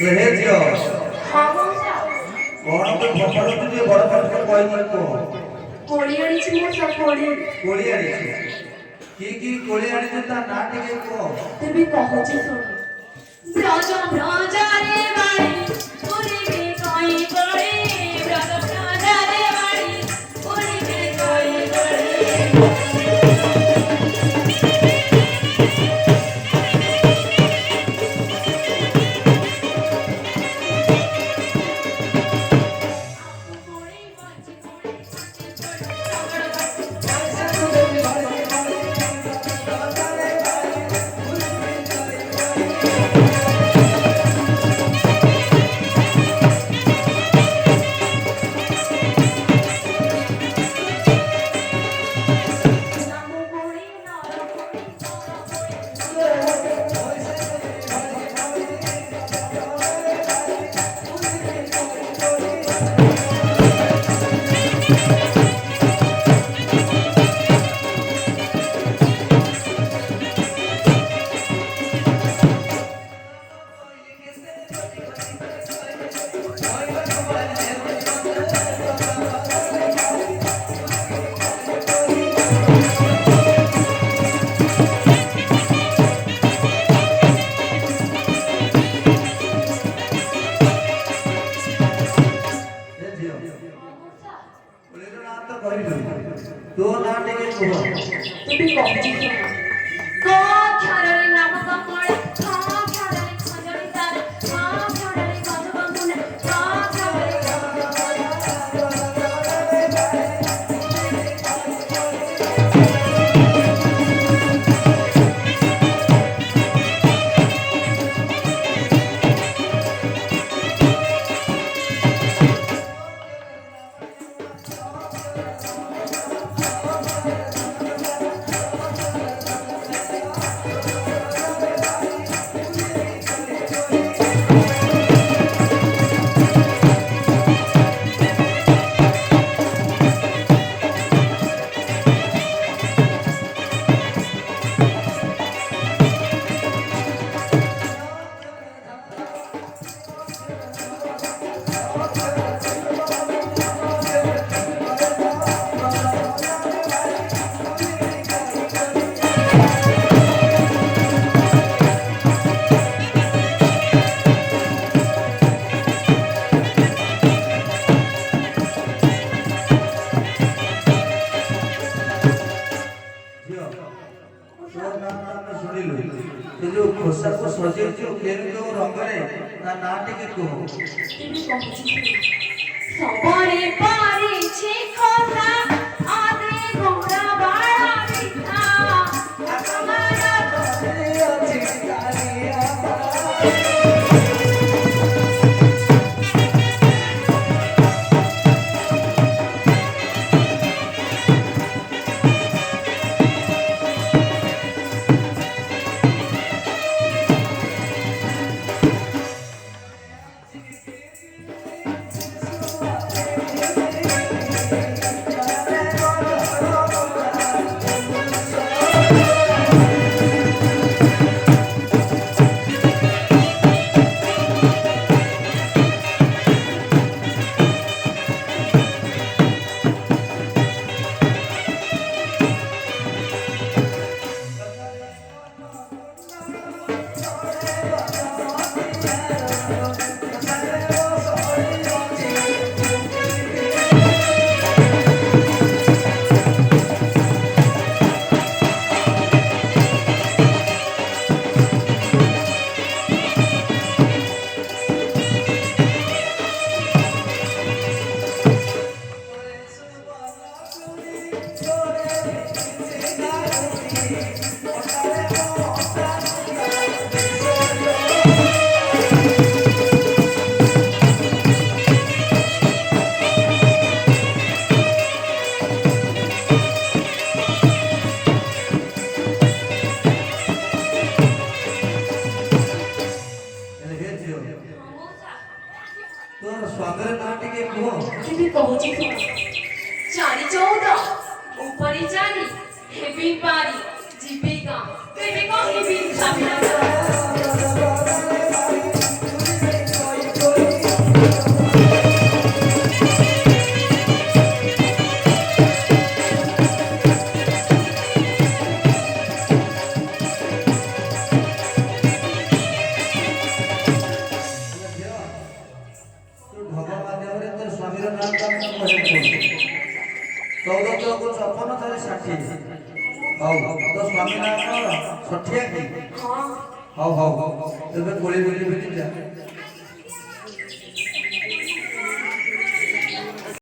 हे झियो हाँ मौसा कौन तो फफड़ तुझे बड़ पाठ के कोई नहीं को कोड़ी आनी ची मौसा कोड़ी आनी की कोड़ी आनी तो ता नाटे के को तेरे कहो ची सुन ब्राजा रे वाली कोड़ी में कोई कोड़ी ब्राजा रे वाली कोड़ी में कोई कोड़ी दो नाटे के को तेरे कहो ची सुन को ख्याले नाम का पड़े को ख्याले खजड़ी तार को ख्याले गजब मुने को ख्याले जो खोसा को सजे जो केन जो रंग रे ना नाटे के को तेरे कहो ची सबरे पारे छे खोसा आदे गोरा बाड़ा बिथा हमारा रे अछि कालिया ତୋର ସ୍ୱାମୀର ନାଁ ଟିକେ କୁହ। କେବେ କହୁଛି ଶୁଣ। 4 14 ଉପରେ 4 ହେବି ପାରି ଯିବି ଗାଁ କେବେ କହିବି ସ୍ୱାମୀର ନାଁ। ତୁ ଢଗ ମାଧ୍ୟମରେ ତୋର ସ୍ୱାମୀର ନାଁ କହିବୁ। 14 ଚଉକୁ 54 ଥରେ 60। ହଉ ତୋ ସ୍ୱାମୀ ନାଁ କଣ? ସଠିଆ କି? ହଁ ହଉ ଏବେ କୋଳି ବୋଲି ଯା।